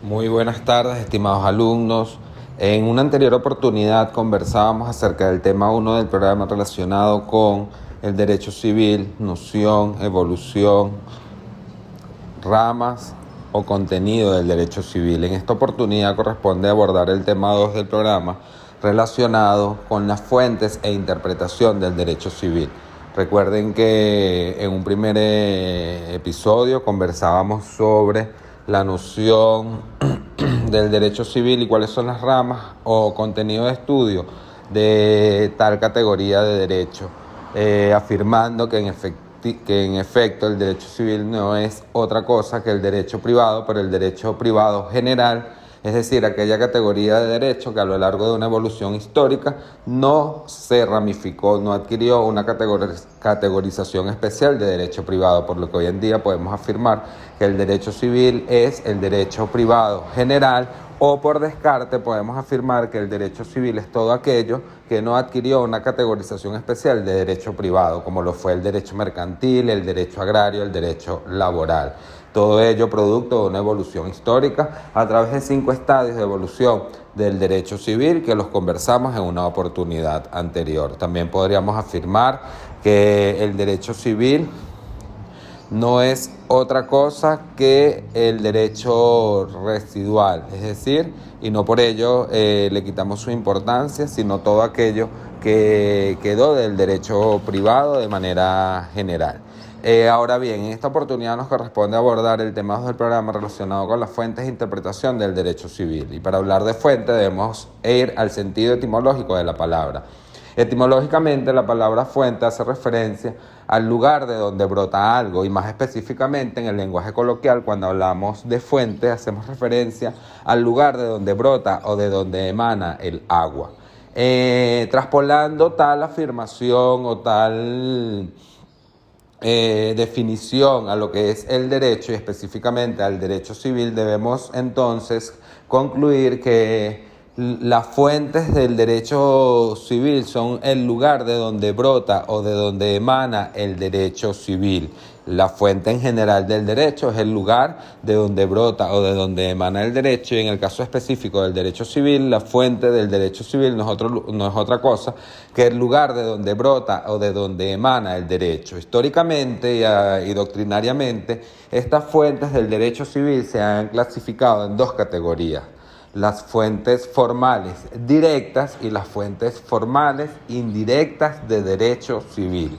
Muy buenas tardes, estimados alumnos. En una anterior oportunidad conversábamos acerca del tema 1 del programa relacionado con el derecho civil, noción, evolución, ramas o contenido del derecho civil. En esta oportunidad corresponde abordar el tema 2 del programa relacionado con las fuentes e interpretación del derecho civil. Recuerden que en un primer episodio conversábamos sobre la noción del derecho civil y cuáles son las ramas o contenido de estudio de tal categoría de derecho, afirmando que en efecto el derecho civil no es otra cosa que el derecho privado, pero el derecho privado general, es decir, aquella categoría de derecho que a lo largo de una evolución histórica no se ramificó, no adquirió una categorización especial de derecho privado, por lo que hoy en día podemos afirmar que el derecho civil es el derecho privado general, o por descarte podemos afirmar que el derecho civil es todo aquello que no adquirió una categorización especial de derecho privado, como lo fue el derecho mercantil, el derecho agrario, el derecho laboral. Todo ello producto de una evolución histórica a través de 5 estadios de evolución del derecho civil que los conversamos en una oportunidad anterior. También podríamos afirmar que el derecho civil no es otra cosa que el derecho residual, es decir, y no por ello le quitamos su importancia, sino todo aquello que quedó del derecho privado de manera general. Ahora bien, en esta oportunidad nos corresponde abordar el tema 2 del programa relacionado con las fuentes de interpretación del derecho civil. Y para hablar de fuente debemos ir al sentido etimológico de la palabra. Etimológicamente, la palabra fuente hace referencia al lugar de donde brota algo, y más específicamente en el lenguaje coloquial, cuando hablamos de fuente, hacemos referencia al lugar de donde brota o de donde emana el agua. Traspolando tal afirmación o tal definición a lo que es el derecho y específicamente al derecho civil, debemos entonces concluir que las fuentes del derecho civil son el lugar de donde brota o de donde emana el derecho civil. La fuente en general del derecho es el lugar de donde brota o de donde emana el derecho, y en el caso específico del derecho civil, la fuente del derecho civil no es otra cosa que el lugar de donde brota o de donde emana el derecho. Históricamente y doctrinariamente, estas fuentes del derecho civil se han clasificado en 2 categorías: las fuentes formales directas y las fuentes formales indirectas de derecho civil.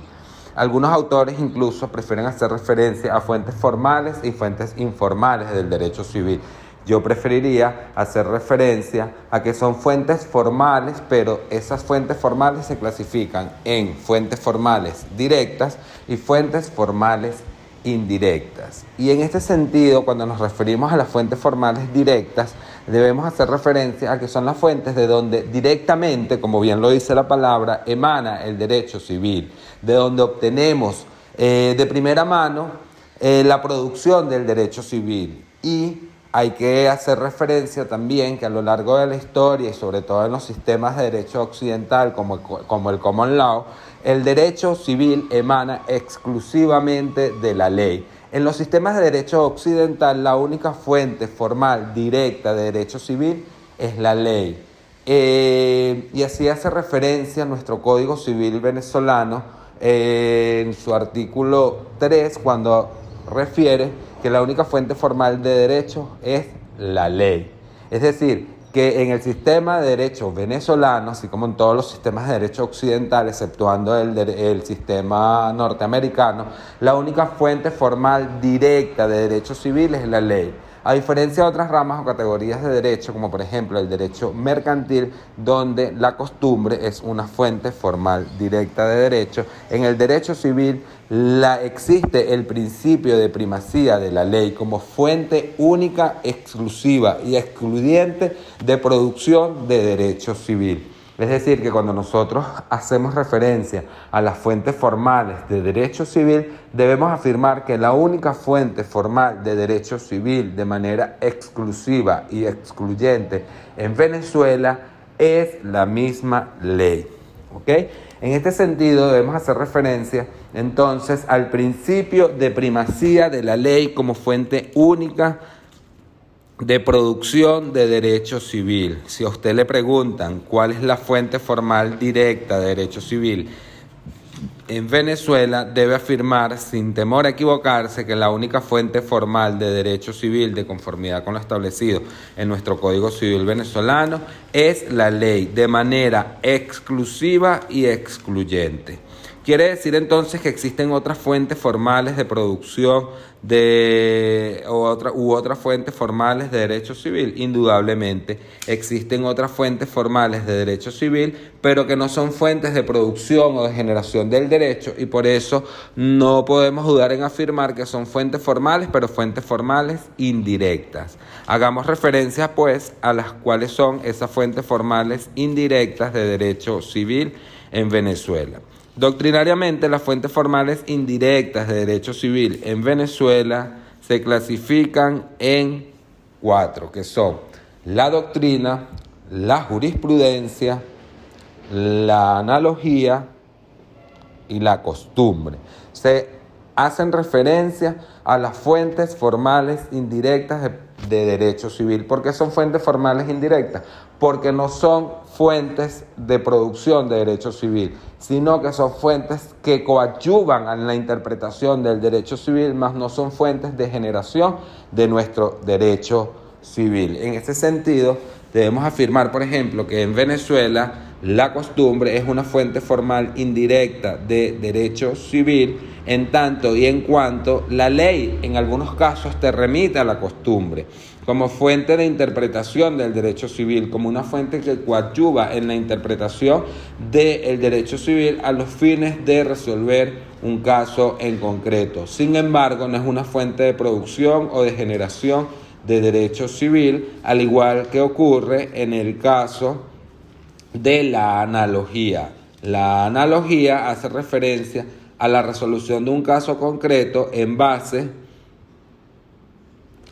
Algunos autores incluso prefieren hacer referencia a fuentes formales y fuentes informales del derecho civil. Yo preferiría hacer referencia a que son fuentes formales, pero esas fuentes formales se clasifican en fuentes formales directas y fuentes formales indirectas. Y en este sentido, cuando nos referimos a las fuentes formales directas, debemos hacer referencia a que son las fuentes de donde directamente, como bien lo dice la palabra, emana el derecho civil, de donde obtenemos de primera mano la producción del derecho civil. Y hay que hacer referencia también que a lo largo de la historia y sobre todo en los sistemas de derecho occidental como el common law, el derecho civil emana exclusivamente de la ley. En los sistemas de derecho occidental, la única fuente formal directa de derecho civil es la ley. Y así hace referencia nuestro Código Civil venezolano en su artículo 3, cuando refiere que la única fuente formal de derecho es la ley. Es decir, que en el sistema de derecho venezolano, así como en todos los sistemas de derecho occidental, exceptuando el sistema norteamericano, la única fuente formal directa de derecho civil es la ley. A diferencia de otras ramas o categorías de derecho, como por ejemplo el derecho mercantil, donde la costumbre es una fuente formal directa de derecho, en el derecho civil existe el principio de primacía de la ley como fuente única, exclusiva y excluyente de producción de derecho civil. Es decir, que cuando nosotros hacemos referencia a las fuentes formales de derecho civil, debemos afirmar que la única fuente formal de derecho civil de manera exclusiva y excluyente en Venezuela es la misma ley. ¿Ok? En este sentido debemos hacer referencia entonces al principio de primacía de la ley como fuente única, de producción de derecho civil. Si a usted le preguntan cuál es la fuente formal directa de derecho civil en Venezuela, debe afirmar sin temor a equivocarse que la única fuente formal de derecho civil de conformidad con lo establecido en nuestro Código Civil venezolano es la ley, de manera exclusiva y excluyente. Quiere decir entonces que existen otras fuentes formales de producción u otras fuentes formales de derecho civil. Indudablemente existen otras fuentes formales de derecho civil, pero que no son fuentes de producción o de generación del derecho, y por eso no podemos dudar en afirmar que son fuentes formales, pero fuentes formales indirectas. Hagamos referencia pues a las cuales son esas fuentes formales indirectas de derecho civil en Venezuela. Doctrinariamente, las fuentes formales indirectas de derecho civil en Venezuela se clasifican en 4, que son la doctrina, la jurisprudencia, la analogía y la costumbre. Se hacen referencia a las fuentes formales indirectas de derecho civil. ¿Por qué son fuentes formales indirectas? Porque no son fuentes de producción de derecho civil, sino que son fuentes que coadyuvan en la interpretación del derecho civil, más no son fuentes de generación de nuestro derecho civil. En este sentido, debemos afirmar, por ejemplo, que en Venezuela la costumbre es una fuente formal indirecta de derecho civil, en tanto y en cuanto la ley en algunos casos te remite a la costumbre como fuente de interpretación del derecho civil, como una fuente que coadyuva en la interpretación del derecho civil a los fines de resolver un caso en concreto. Sin embargo, no es una fuente de producción o de generación de derecho civil, al igual que ocurre en el caso de la analogía. La analogía hace referencia a la resolución de un caso concreto en base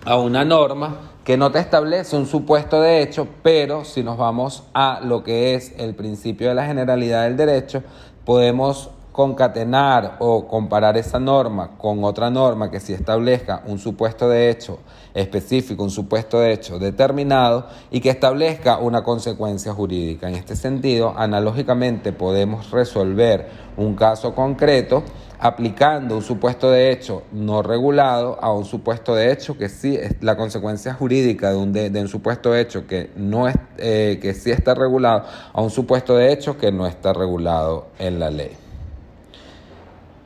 a una norma que no te establece un supuesto de hecho, pero si nos vamos a lo que es el principio de la generalidad del derecho, podemos concatenar o comparar esa norma con otra norma que sí establezca un supuesto de hecho específico, un supuesto de hecho determinado y que establezca una consecuencia jurídica. En este sentido, analógicamente podemos resolver un caso concreto aplicando un supuesto de hecho no regulado a un supuesto de hecho que sí es la consecuencia jurídica de un supuesto de hecho que no es que sí está regulado a un supuesto de hecho que no está regulado en la ley.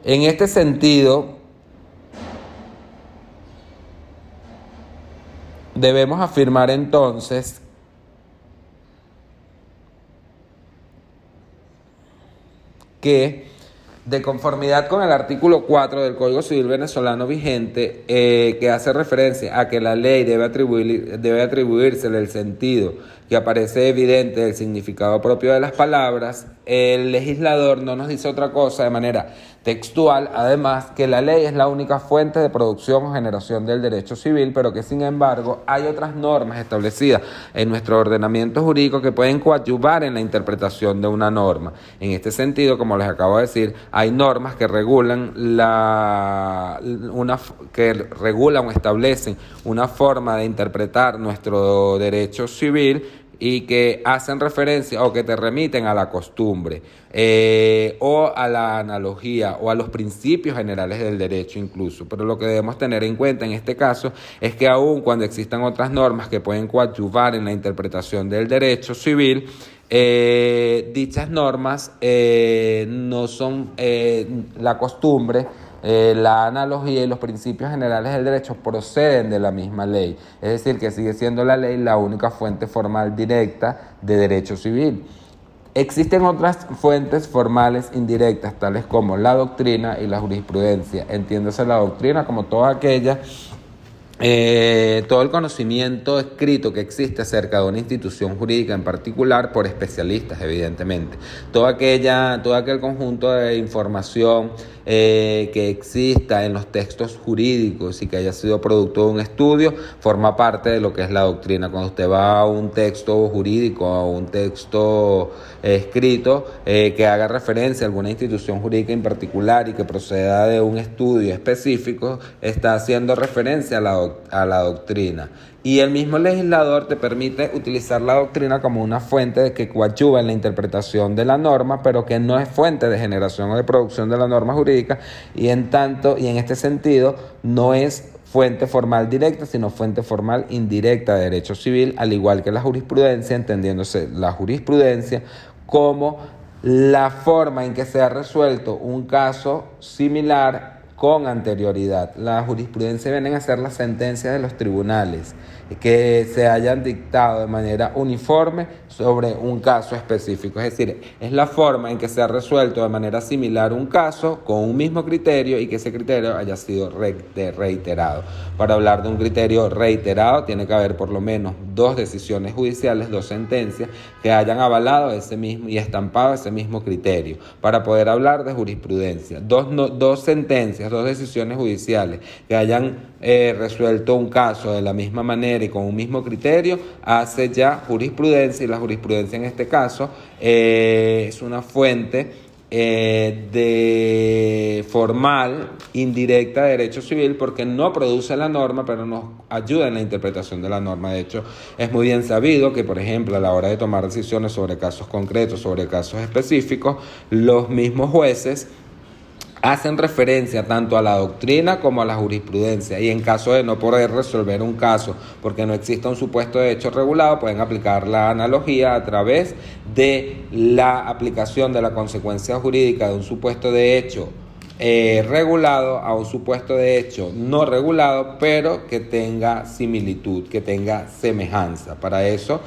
En este sentido, debemos afirmar entonces que, de conformidad con el artículo 4 del Código Civil venezolano vigente, que hace referencia a que la ley debe atribuírsele el sentido que aparece evidente del significado propio de las palabras, el legislador no nos dice otra cosa de manera textual, además, que la ley es la única fuente de producción o generación del derecho civil, pero que sin embargo hay otras normas establecidas en nuestro ordenamiento jurídico que pueden coadyuvar en la interpretación de una norma. En este sentido, como les acabo de decir, hay normas que regulan o establecen una forma de interpretar nuestro derecho civil y que hacen referencia o que te remiten a la costumbre o a la analogía o a los principios generales del derecho incluso. Pero lo que debemos tener en cuenta en este caso es que aun cuando existan otras normas que pueden coadyuvar en la interpretación del derecho civil, dichas normas no son la costumbre, la analogía y los principios generales del derecho proceden de la misma ley. Es decir, que sigue siendo la ley la única fuente formal directa de derecho civil. Existen otras fuentes formales indirectas, tales como la doctrina y la jurisprudencia. Entiéndase la doctrina como toda aquella todo el conocimiento escrito que existe acerca de una institución jurídica en particular por especialistas, evidentemente. Todo aquel conjunto de información que exista en los textos jurídicos y que haya sido producto de un estudio forma parte de lo que es la doctrina. Cuando usted va a un texto jurídico, a un texto escrito que haga referencia a alguna institución jurídica en particular y que proceda de un estudio específico, está haciendo referencia a la doctrina. a la doctrina. Y el mismo legislador te permite utilizar la doctrina como una fuente de que coadyuva en la interpretación de la norma, pero que no es fuente de generación o de producción de la norma jurídica, y en este sentido no es fuente formal directa, sino fuente formal indirecta de derecho civil, al igual que la jurisprudencia, entendiéndose la jurisprudencia como la forma en que se ha resuelto un caso similar con anterioridad. La jurisprudencia vienen a ser las sentencias de los tribunales que se hayan dictado de manera uniforme sobre un caso específico. Es decir, es la forma en que se ha resuelto de manera similar un caso con un mismo criterio y que ese criterio haya sido reiterado. Para hablar de un criterio reiterado tiene que haber por lo menos 2 decisiones judiciales, 2 sentencias que hayan avalado ese mismo y estampado ese mismo criterio. Para poder hablar de jurisprudencia, 2 sentencias, 2 decisiones judiciales que hayan resuelto un caso de la misma manera y con un mismo criterio, hace ya jurisprudencia, y la jurisprudencia en este caso es una fuente de formal indirecta de derecho civil, porque no produce la norma, pero nos ayuda en la interpretación de la norma. De hecho, es muy bien sabido que, por ejemplo, a la hora de tomar decisiones sobre casos concretos, sobre casos específicos, los mismos jueces hacen referencia tanto a la doctrina como a la jurisprudencia, y en caso de no poder resolver un caso porque no exista un supuesto de hecho regulado, pueden aplicar la analogía a través de la aplicación de la consecuencia jurídica de un supuesto de hecho regulado a un supuesto de hecho no regulado, pero que tenga similitud, que tenga semejanza. Para eso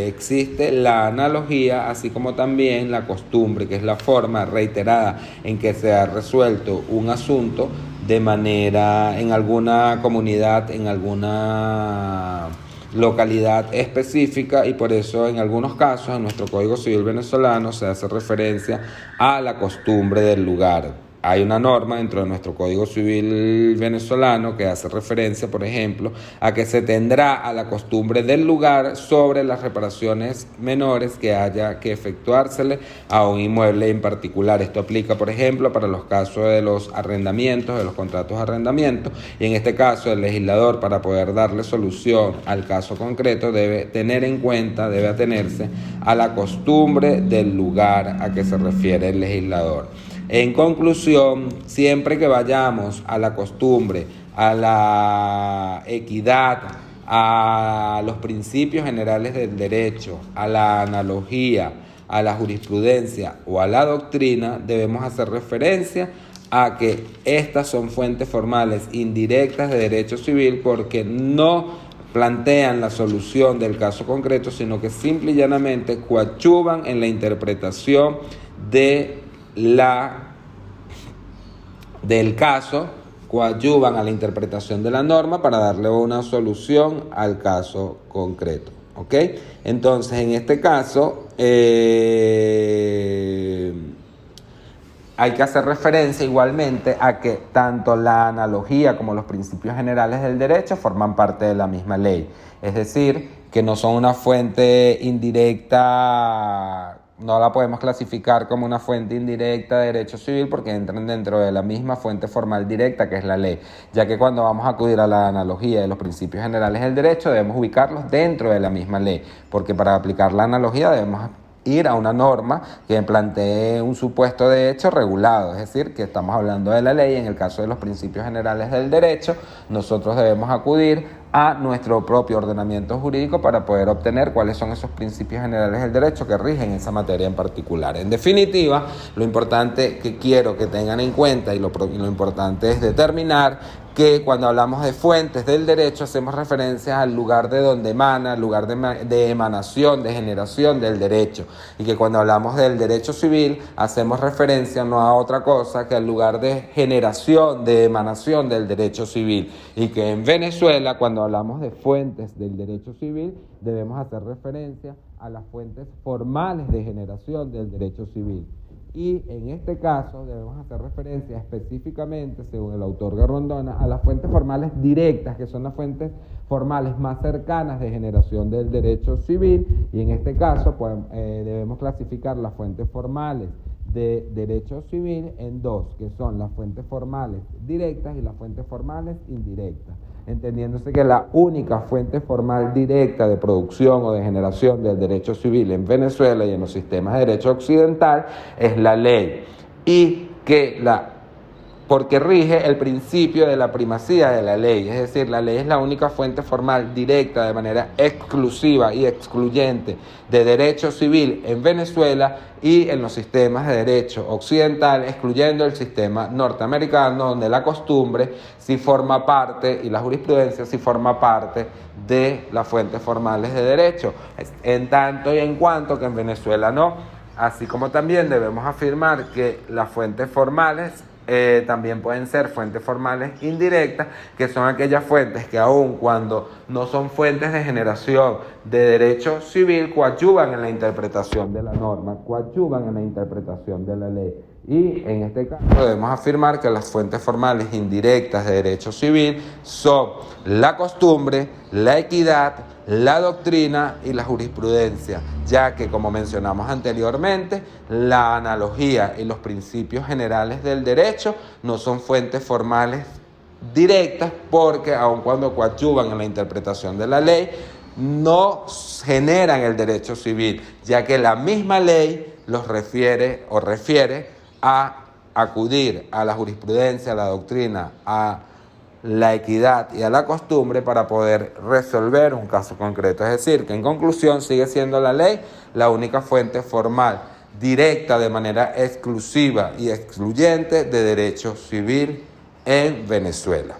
existe la analogía, así como también la costumbre, que es la forma reiterada en que se ha resuelto un asunto de manera en alguna comunidad, en alguna localidad específica, y por eso en algunos casos en nuestro Código Civil venezolano se hace referencia a la costumbre del lugar. Hay una norma dentro de nuestro Código Civil venezolano que hace referencia, por ejemplo, a que se tendrá a la costumbre del lugar sobre las reparaciones menores que haya que efectuársele a un inmueble en particular. Esto aplica, por ejemplo, para los casos de los arrendamientos, de los contratos de arrendamiento, y en este caso el legislador, para poder darle solución al caso concreto, debe tener en cuenta, debe atenerse a la costumbre del lugar a que se refiere el legislador. En conclusión, siempre que vayamos a la costumbre, a la equidad, a los principios generales del derecho, a la analogía, a la jurisprudencia o a la doctrina, debemos hacer referencia a que estas son fuentes formales indirectas de derecho civil, porque no plantean la solución del caso concreto, sino que simple y llanamente coadyuvan en la interpretación del caso, coadyuvan a la interpretación de la norma para darle una solución al caso concreto. ¿Ok? Entonces, en este caso, hay que hacer referencia igualmente a que tanto la analogía como los principios generales del derecho forman parte de la misma ley. Es decir, que no son una fuente indirecta. No la podemos clasificar como una fuente indirecta de derecho civil porque entran dentro de la misma fuente formal directa que es la ley, ya que cuando vamos a acudir a la analogía de los principios generales del derecho debemos ubicarlos dentro de la misma ley, porque para aplicar la analogía debemos ir a una norma que plantee un supuesto de hecho regulado, es decir, que estamos hablando de la ley. En el caso de los principios generales del derecho, nosotros debemos acudir a nuestro propio ordenamiento jurídico para poder obtener cuáles son esos principios generales del derecho que rigen esa materia en particular. En definitiva, lo importante que quiero que tengan en cuenta y lo importante es determinar que cuando hablamos de fuentes del derecho hacemos referencia al lugar de donde emana, al lugar de emanación, de generación del derecho, y que cuando hablamos del derecho civil hacemos referencia no a otra cosa que al lugar de generación, de emanación del derecho civil, y que en Venezuela cuando hablamos de fuentes del derecho civil debemos hacer referencia a las fuentes formales de generación del derecho civil. Y en este caso debemos hacer referencia específicamente, según el autor Garrondona, a las fuentes formales directas, que son las fuentes formales más cercanas de generación del derecho civil, y en este caso debemos clasificar las fuentes formales de derecho civil en dos, que son las fuentes formales directas y las fuentes formales indirectas, entendiéndose que la única fuente formal directa de producción o de generación del derecho civil en Venezuela y en los sistemas de derecho occidental es la ley, y que porque rige el principio de la primacía de la ley, es decir, la ley es la única fuente formal directa de manera exclusiva y excluyente de derecho civil en Venezuela y en los sistemas de derecho occidental, excluyendo el sistema norteamericano, donde la costumbre sí forma parte y la jurisprudencia sí forma parte de las fuentes formales de derecho, en tanto y en cuanto que en Venezuela no. Así como también debemos afirmar que las fuentes formales también pueden ser fuentes formales indirectas, que son aquellas fuentes que aun cuando no son fuentes de generación de derecho civil, coadyuvan en la interpretación de la norma, coadyuvan en la interpretación de la ley. Y en este caso debemos afirmar que las fuentes formales indirectas de derecho civil son la costumbre, la equidad, la doctrina y la jurisprudencia, ya que, como mencionamos anteriormente, la analogía y los principios generales del derecho no son fuentes formales directas porque, aun cuando coadyuvan en la interpretación de la ley, no generan el derecho civil, ya que la misma ley los refiere a acudir a la jurisprudencia, a la doctrina, a la equidad y a la costumbre para poder resolver un caso concreto. Es decir, que en conclusión sigue siendo la ley la única fuente formal directa de manera exclusiva y excluyente de derecho civil en Venezuela.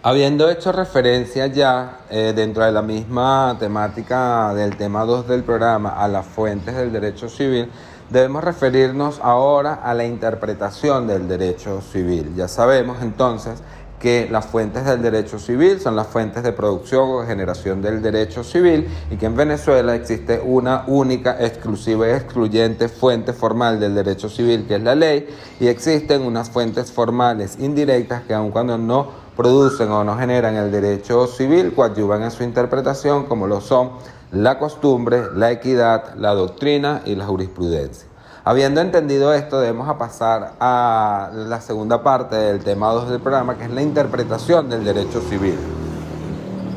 Habiendo hecho referencia ya dentro de la misma temática del tema 2 del programa a las fuentes del derecho civil, debemos referirnos ahora a la interpretación del derecho civil. Ya sabemos entonces que las fuentes del derecho civil son las fuentes de producción o generación del derecho civil y que en Venezuela existe una única, exclusiva y excluyente fuente formal del derecho civil, que es la ley, y existen unas fuentes formales indirectas que, aun cuando no producen o no generan el derecho civil, coadyuvan en su interpretación, como lo son la costumbre, la equidad, la doctrina y la jurisprudencia. Habiendo entendido esto, debemos pasar a la segunda parte del tema 2 del programa, que es la interpretación del derecho civil.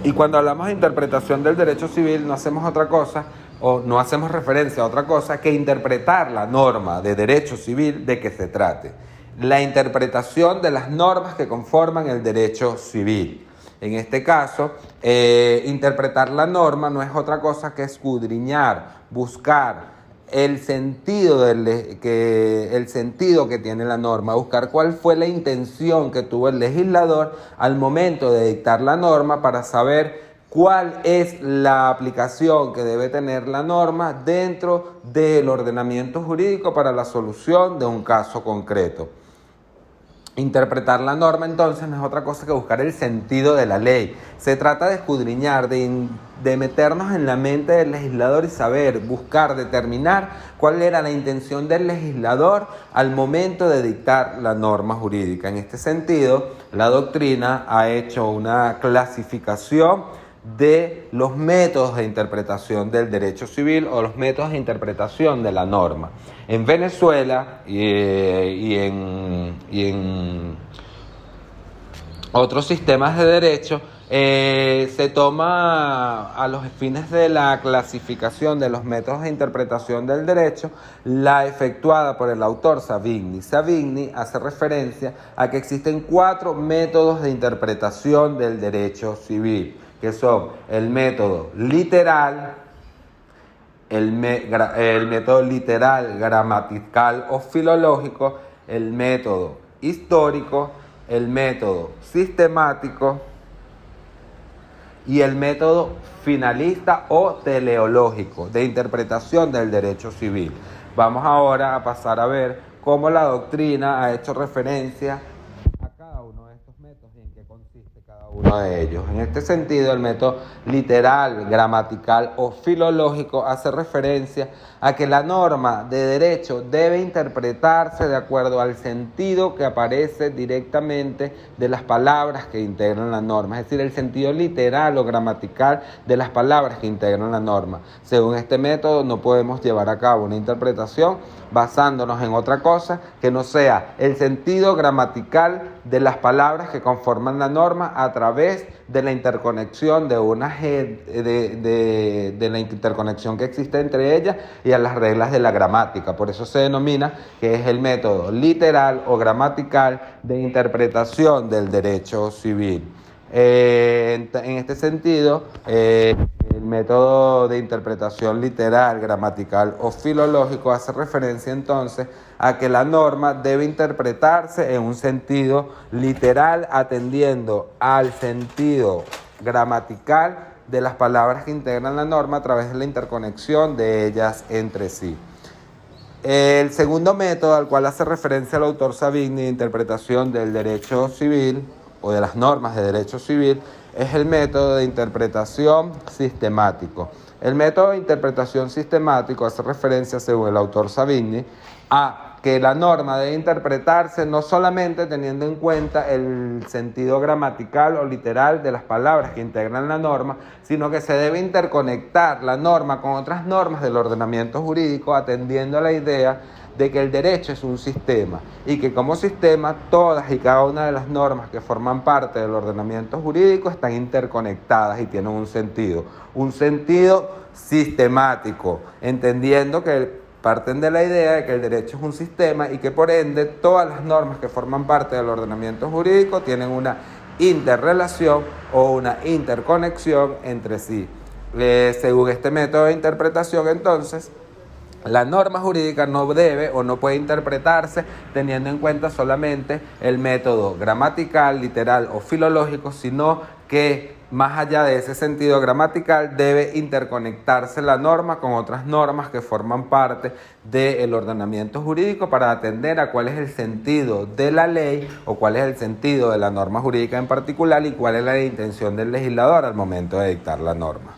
Y cuando hablamos de interpretación del derecho civil, no hacemos otra cosa, o no hacemos referencia a otra cosa que interpretar la norma de derecho civil de que se trate. La interpretación de las normas que conforman el derecho civil. En este caso, interpretar la norma no es otra cosa que escudriñar, buscar el sentido que tiene la norma, buscar cuál fue la intención que tuvo el legislador al momento de dictar la norma para saber cuál es la aplicación que debe tener la norma dentro del ordenamiento jurídico para la solución de un caso concreto. Interpretar la norma entonces no es otra cosa que buscar el sentido de la ley. Se trata de escudriñar, de meternos en la mente del legislador y saber, buscar, determinar cuál era la intención del legislador al momento de dictar la norma jurídica. En este sentido, la doctrina ha hecho una clasificación de los métodos de interpretación del derecho civil o los métodos de interpretación de la norma. En Venezuela y en otros sistemas de derecho se toma a los fines de la clasificación de los métodos de interpretación del derecho la efectuada por el autor Savigny. Savigny hace referencia a que existen 4 métodos de interpretación del derecho civil, que son el método literal, el método literal, gramatical o filológico, el método histórico, el método sistemático y el método finalista o teleológico de interpretación del derecho civil. Vamos ahora a pasar a ver cómo la doctrina ha hecho referencia a cada uno de estos métodos y en qué consiste cada uno de ellos. En este sentido, el método literal, gramatical o filológico hace referencia a que la norma de derecho debe interpretarse de acuerdo al sentido que aparece directamente de las palabras que integran la norma, es decir, el sentido literal o gramatical de las palabras que integran la norma. Según este método, no podemos llevar a cabo una interpretación basándonos en otra cosa que no sea el sentido gramatical de las palabras que conforman la norma a través de la interconexión de la interconexión que existe entre ellas y a las reglas de la gramática. Por eso se denomina que es el método literal o gramatical de interpretación del derecho civil. En este sentido, el método de interpretación literal, gramatical o filológico hace referencia entonces a que la norma debe interpretarse en un sentido literal atendiendo al sentido gramatical de las palabras que integran la norma a través de la interconexión de ellas entre sí. El segundo método al cual hace referencia el autor Savigny de interpretación del derecho civil o de las normas de derecho civil es el método de interpretación sistemático. El método de interpretación sistemático hace referencia, según el autor Savigny, a que la norma debe interpretarse no solamente teniendo en cuenta el sentido gramatical o literal de las palabras que integran la norma, sino que se debe interconectar la norma con otras normas del ordenamiento jurídico atendiendo a la idea de que el derecho es un sistema y que como sistema todas y cada una de las normas que forman parte del ordenamiento jurídico están interconectadas y tienen un sentido sistemático, entendiendo que parten de la idea de que el derecho es un sistema y que por ende todas las normas que forman parte del ordenamiento jurídico tienen una interrelación o una interconexión entre sí. Según este método de interpretación, entonces, la norma jurídica no debe o no puede interpretarse teniendo en cuenta solamente el método gramatical, literal o filológico, sino que más allá de ese sentido gramatical debe interconectarse la norma con otras normas que forman parte del ordenamiento jurídico para atender a cuál es el sentido de la ley o cuál es el sentido de la norma jurídica en particular y cuál es la intención del legislador al momento de dictar la norma.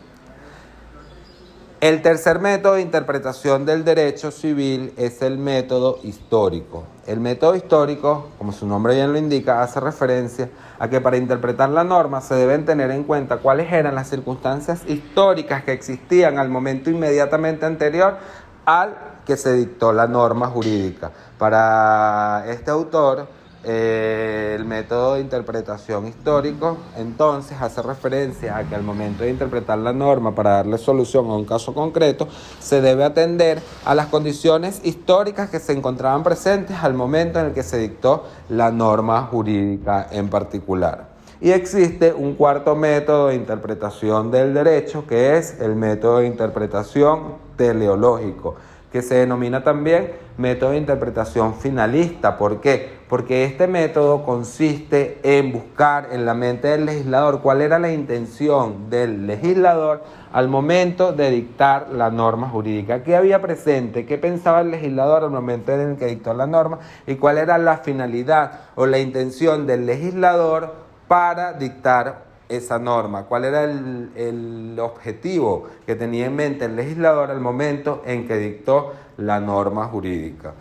El tercer método de interpretación del derecho civil es el método histórico. El método histórico, como su nombre bien lo indica, hace referencia a que para interpretar la norma se deben tener en cuenta cuáles eran las circunstancias históricas que existían al momento inmediatamente anterior al que se dictó la norma jurídica. Para este autor, el método de interpretación histórico entonces hace referencia a que al momento de interpretar la norma para darle solución a un caso concreto se debe atender a las condiciones históricas que se encontraban presentes al momento en el que se dictó la norma jurídica en particular. Y existe un cuarto método de interpretación del derecho que es el método de interpretación teleológico, que se denomina también método de interpretación finalista. ¿Por qué? Porque este método consiste en buscar en la mente del legislador cuál era la intención del legislador al momento de dictar la norma jurídica. ¿Qué había presente? ¿Qué pensaba el legislador al momento en el que dictó la norma? ¿Y cuál era la finalidad o la intención del legislador para dictar esa norma? ¿Cuál era el objetivo que tenía en mente el legislador al momento en que dictó la norma jurídica?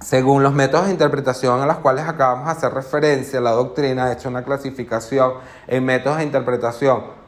Según los métodos de interpretación a los cuales acabamos de hacer referencia, la doctrina ha hecho una clasificación en métodos de interpretación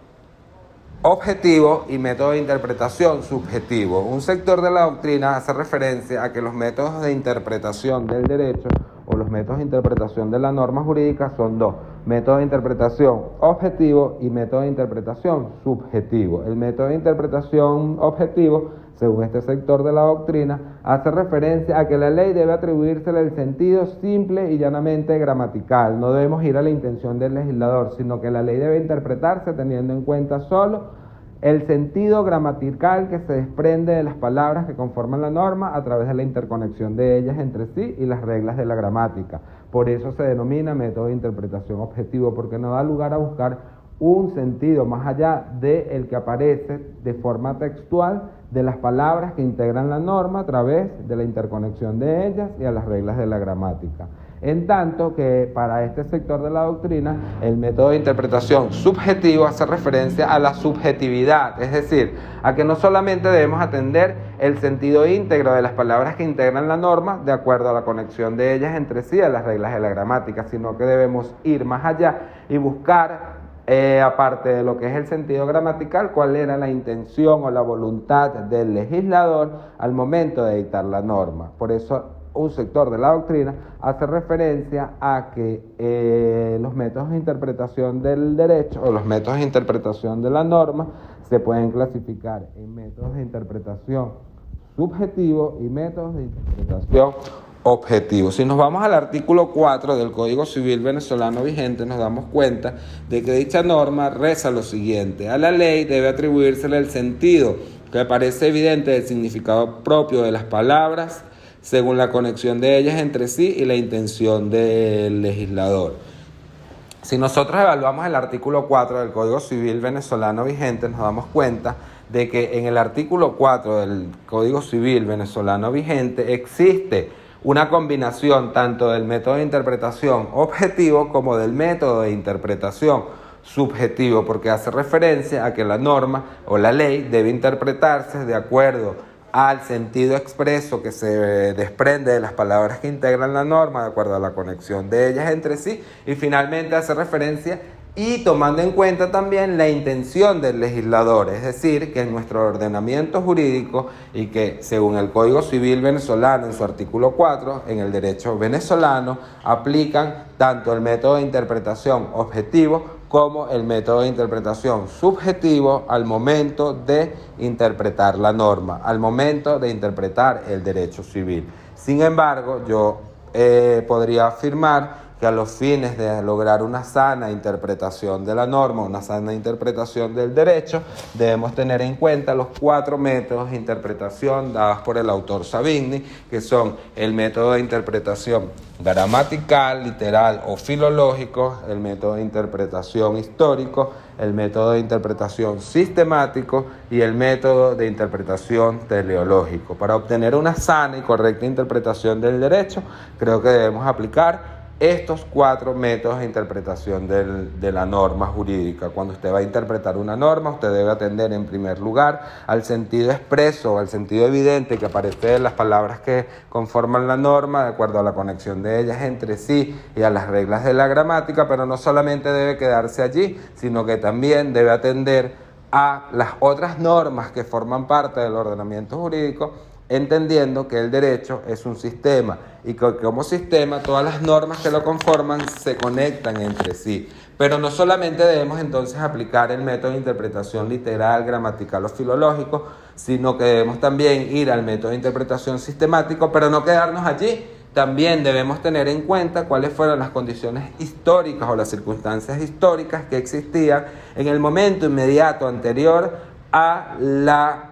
objetivo y método de interpretación subjetivo. Un sector de la doctrina hace referencia a que los métodos de interpretación del derecho o los métodos de interpretación de la norma jurídica son dos: método de interpretación objetivo y método de interpretación subjetivo. El método de interpretación objetivo, según este sector de la doctrina, hace referencia a que la ley debe atribuírsele el sentido simple y llanamente gramatical. No debemos ir a la intención del legislador, sino que la ley debe interpretarse teniendo en cuenta solo el sentido gramatical que se desprende de las palabras que conforman la norma a través de la interconexión de ellas entre sí y las reglas de la gramática. Por eso se denomina método de interpretación objetivo, porque no da lugar a buscar un sentido más allá del que aparece de forma textual de las palabras que integran la norma a través de la interconexión de ellas y a las reglas de la gramática. En tanto que para este sector de la doctrina, el método de interpretación subjetivo hace referencia a la subjetividad, es decir, a que no solamente debemos atender el sentido íntegro de las palabras que integran la norma de acuerdo a la conexión de ellas entre sí, a las reglas de la gramática, sino que debemos ir más allá y buscar, aparte de lo que es el sentido gramatical, cuál era la intención o la voluntad del legislador al momento de dictar la norma. Por eso un sector de la doctrina hace referencia a que los métodos de interpretación del derecho o los métodos de interpretación de la norma se pueden clasificar en métodos de interpretación subjetivo y métodos de interpretación objetivo. Si nos vamos al artículo 4 del Código Civil venezolano vigente, nos damos cuenta de que dicha norma reza lo siguiente: a la ley debe atribuírsele el sentido que parece evidente del significado propio de las palabras, según la conexión de ellas entre sí y la intención del legislador. Si nosotros evaluamos el artículo 4 del Código Civil venezolano vigente, nos damos cuenta de que en el artículo 4 del Código Civil venezolano vigente existe una combinación tanto del método de interpretación objetivo como del método de interpretación subjetivo, porque hace referencia a que la norma o la ley debe interpretarse de acuerdo al sentido expreso que se desprende de las palabras que integran la norma, de acuerdo a la conexión de ellas entre sí, y finalmente hace referencia y tomando en cuenta también la intención del legislador, es decir, que en nuestro ordenamiento jurídico y que según el Código Civil venezolano en su artículo 4, en el derecho venezolano, aplican tanto el método de interpretación objetivo como el método de interpretación subjetivo al momento de interpretar la norma, al momento de interpretar el derecho civil. Sin embargo, yo podría afirmar que a los fines de lograr una sana interpretación de la norma, una sana interpretación del derecho, debemos tener en cuenta los 4 métodos de interpretación dados por el autor Savigny, que son el método de interpretación gramatical, literal o filológico, el método de interpretación histórico, el método de interpretación sistemático y el método de interpretación teleológico. Para obtener una sana y correcta interpretación del derecho, creo que debemos aplicar estos 4 métodos de interpretación de la norma jurídica. Cuando usted va a interpretar una norma, usted debe atender en primer lugar al sentido expreso, al sentido evidente que aparece en las palabras que conforman la norma, de acuerdo a la conexión de ellas entre sí y a las reglas de la gramática, pero no solamente debe quedarse allí, sino que también debe atender a las otras normas que forman parte del ordenamiento jurídico, entendiendo que el derecho es un sistema y que como sistema todas las normas que lo conforman se conectan entre sí. Pero no solamente debemos entonces aplicar el método de interpretación literal, gramatical o filológico, sino que debemos también ir al método de interpretación sistemático, pero no quedarnos allí. También debemos tener en cuenta cuáles fueron las condiciones históricas o las circunstancias históricas que existían en el momento inmediato anterior a la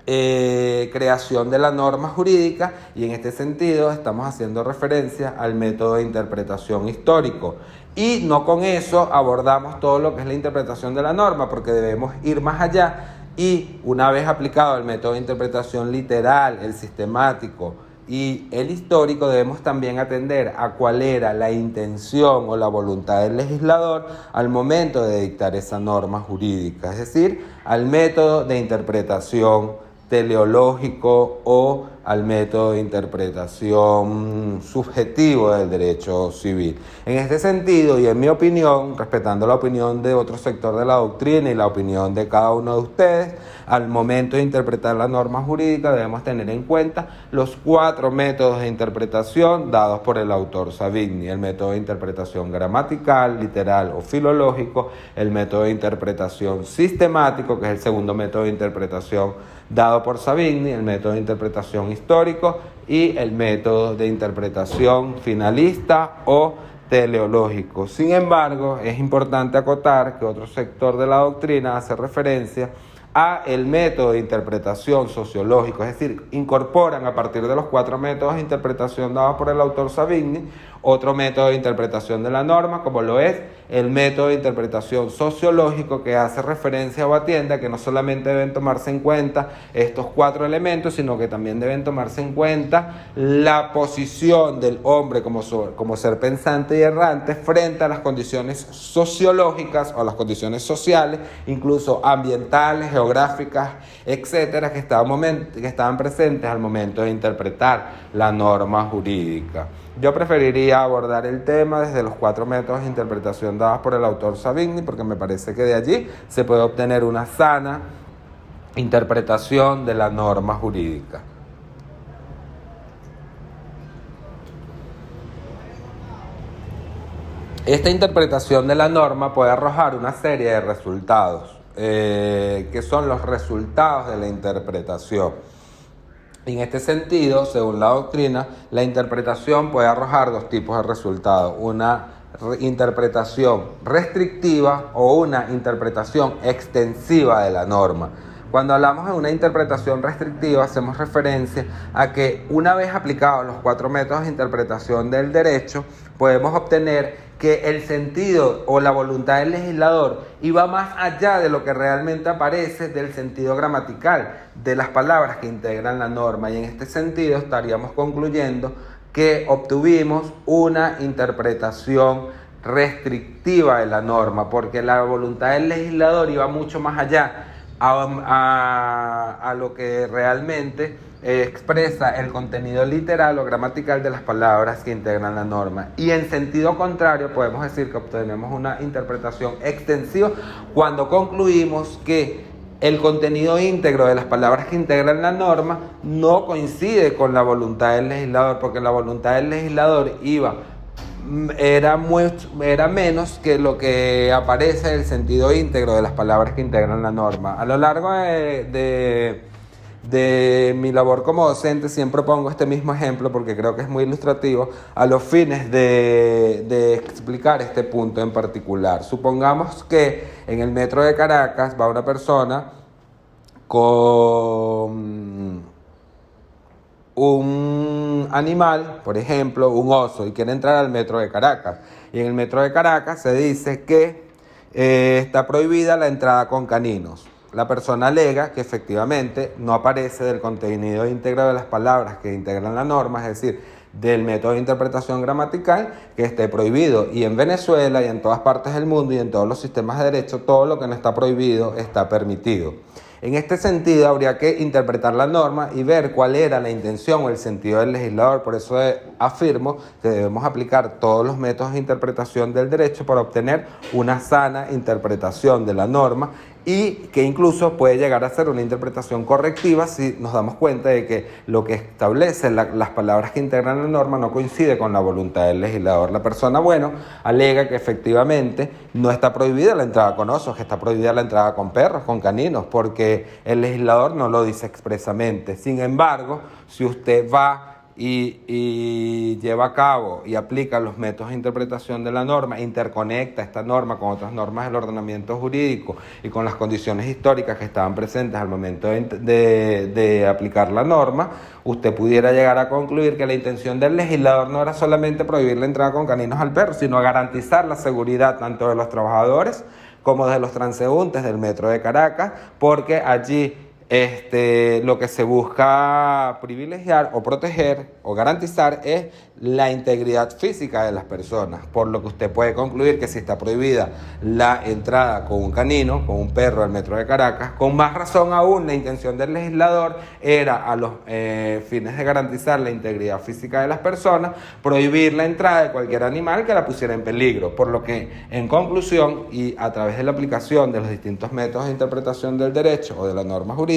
creación de la norma jurídica, y en este sentido estamos haciendo referencia al método de interpretación histórico. Y no con eso abordamos todo lo que es la interpretación de la norma, porque debemos ir más allá y una vez aplicado el método de interpretación literal, el sistemático y el histórico, debemos también atender a cuál era la intención o la voluntad del legislador al momento de dictar esa norma jurídica, es decir, al método de interpretación teleológico o al método de interpretación subjetivo del derecho civil. En este sentido, y en mi opinión, respetando la opinión de otro sector de la doctrina y la opinión de cada uno de ustedes, al momento de interpretar la norma jurídica debemos tener en cuenta los 4 métodos de interpretación dados por el autor Savigny: el método de interpretación gramatical, literal o filológico, el método de interpretación sistemático, que es el segundo método de interpretación dado por Savigny, el método de interpretación histórico y el método de interpretación finalista o teleológico. Sin embargo, es importante acotar que otro sector de la doctrina hace referencia a el método de interpretación sociológico, es decir, incorporan a partir de los 4 métodos de interpretación dados por el autor Savigny otro método de interpretación de la norma, como lo es el método de interpretación sociológico, que hace referencia o atiende a que no solamente deben tomarse en cuenta estos 4 elementos, sino que también deben tomarse en cuenta la posición del hombre como ser pensante y errante frente a las condiciones sociológicas o las condiciones sociales, incluso ambientales, geográficas, etcétera, que estaban presentes al momento de interpretar la norma jurídica. Yo preferiría abordar el tema desde los 4 métodos de interpretación dados por el autor Savigny, porque me parece que de allí se puede obtener una sana interpretación de la norma jurídica. Esta interpretación de la norma puede arrojar una serie de resultados, que son los resultados de la interpretación. En este sentido, según la doctrina, la interpretación puede arrojar 2 tipos de resultados: una interpretación restrictiva o una interpretación extensiva de la norma. Cuando hablamos de una interpretación restrictiva, hacemos referencia a que una vez aplicados los 4 métodos de interpretación del derecho, podemos obtener que el sentido o la voluntad del legislador iba más allá de lo que realmente aparece del sentido gramatical de las palabras que integran la norma, y en este sentido estaríamos concluyendo que obtuvimos una interpretación restrictiva de la norma, porque la voluntad del legislador iba mucho más allá a lo que realmente expresa el contenido literal o gramatical de las palabras que integran la norma. Y en sentido contrario, podemos decir que obtenemos una interpretación extensiva cuando concluimos que el contenido íntegro de las palabras que integran la norma no coincide con la voluntad del legislador, porque la voluntad del legislador era menos que lo que aparece en el sentido íntegro de las palabras que integran la norma. A lo largo de mi labor como docente siempre pongo este mismo ejemplo porque creo que es muy ilustrativo a los fines de explicar este punto en particular. Supongamos que en el metro de Caracas va una persona con un animal, por ejemplo, un oso, y quiere entrar al metro de Caracas. Y en el metro de Caracas se dice que está prohibida la entrada con caninos. La persona alega que efectivamente no aparece del contenido íntegro de las palabras que integran la norma, es decir, del método de interpretación gramatical, que esté prohibido. Y en Venezuela y en todas partes del mundo y en todos los sistemas de derecho, todo lo que no está prohibido está permitido. En este sentido, habría que interpretar la norma y ver cuál era la intención o el sentido del legislador. Por eso afirmo que debemos aplicar todos los métodos de interpretación del derecho para obtener una sana interpretación de la norma, y que incluso puede llegar a ser una interpretación correctiva si nos damos cuenta de que lo que establece las palabras que integran la norma no coincide con la voluntad del legislador. La persona, alega que efectivamente no está prohibida la entrada con osos, que está prohibida la entrada con perros, con caninos, porque el legislador no lo dice expresamente. Sin embargo, si usted va y lleva a cabo y aplica los métodos de interpretación de la norma, interconecta esta norma con otras normas del ordenamiento jurídico y con las condiciones históricas que estaban presentes al momento de aplicar la norma, usted pudiera llegar a concluir que la intención del legislador no era solamente prohibir la entrada con caninos al perro, sino garantizar la seguridad tanto de los trabajadores como de los transeúntes del metro de Caracas, porque allí lo que se busca privilegiar o proteger o garantizar es la integridad física de las personas, por lo que usted puede concluir que si está prohibida la entrada con un canino, con un perro al metro de Caracas, con más razón aún la intención del legislador era, a los fines de garantizar la integridad física de las personas, prohibir la entrada de cualquier animal que la pusiera en peligro, por lo que en conclusión y a través de la aplicación de los distintos métodos de interpretación del derecho o de la norma jurídica,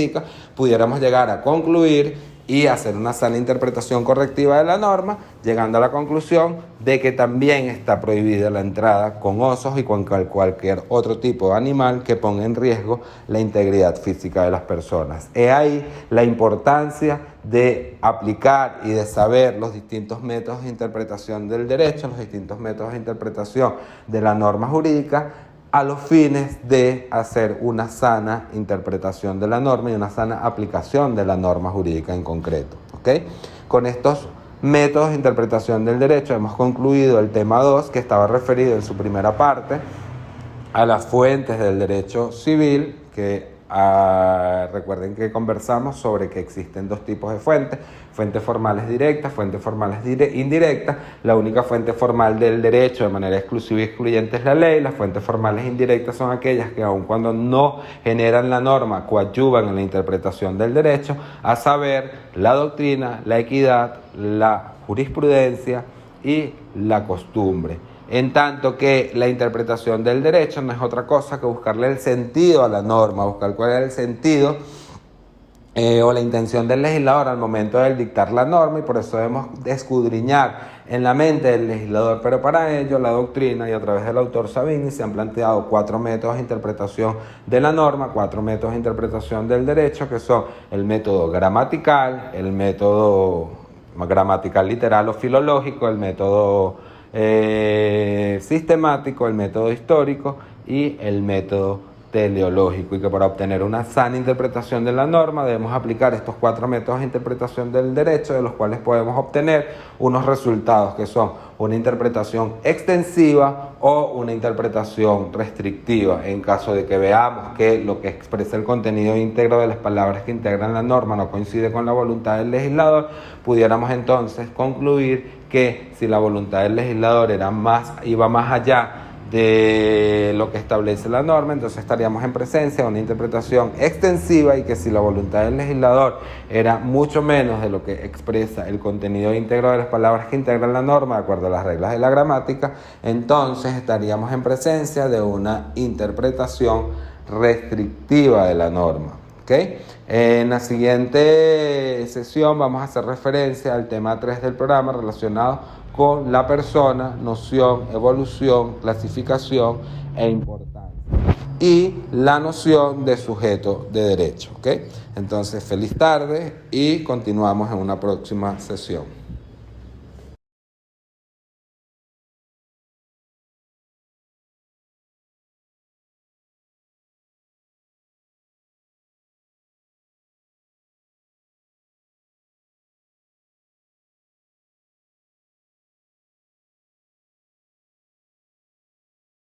pudiéramos llegar a concluir y hacer una sana interpretación correctiva de la norma, llegando a la conclusión de que también está prohibida la entrada con osos y con cualquier otro tipo de animal que ponga en riesgo la integridad física de las personas. He ahí la importancia de aplicar y de saber los distintos métodos de interpretación del derecho, los distintos métodos de interpretación de la norma jurídica, a los fines de hacer una sana interpretación de la norma y una sana aplicación de la norma jurídica en concreto. ¿Okay? Con estos métodos de interpretación del derecho. Hemos concluido el tema 2, que estaba referido en su primera parte a las fuentes del derecho civil, que recuerden que conversamos sobre que existen dos tipos de fuentes formales directas, fuentes formales indirectas. La única fuente formal del derecho de manera exclusiva y excluyente es la ley. Las fuentes formales indirectas son aquellas que, aun cuando no generan la norma, coadyuvan en la interpretación del derecho, a saber, la doctrina, la equidad, la jurisprudencia y la costumbre. En tanto que la interpretación del derecho no es otra cosa que buscarle el sentido a la norma, buscar cuál es el sentido o la intención del legislador al momento de dictar la norma, y por eso debemos escudriñar en la mente del legislador. Pero para ello la doctrina y a través del autor Savigny se han planteado 4 métodos de interpretación de la norma, 4 métodos de interpretación del derecho, que son el método gramatical, el método gramatical literal o filológico, el método sistemático, el método histórico y el método teleológico, y que para obtener una sana interpretación de la norma debemos aplicar estos 4 métodos de interpretación del derecho, de los cuales podemos obtener unos resultados que son una interpretación extensiva o una interpretación restrictiva. En caso de que veamos que lo que expresa el contenido íntegro de las palabras que integran la norma no coincide con la voluntad del legislador, pudiéramos entonces concluir que si la voluntad del legislador iba más allá de lo que establece la norma, entonces estaríamos en presencia de una interpretación extensiva, y que si la voluntad del legislador era mucho menos de lo que expresa el contenido íntegro de las palabras que integran la norma de acuerdo a las reglas de la gramática, entonces estaríamos en presencia de una interpretación restrictiva de la norma. ¿Okay? En la siguiente sesión vamos a hacer referencia al tema 3 del programa, relacionado con la persona, noción, evolución, clasificación e importancia, y la noción de sujeto de derecho. ¿Okay? Entonces, feliz tarde y continuamos en una próxima sesión.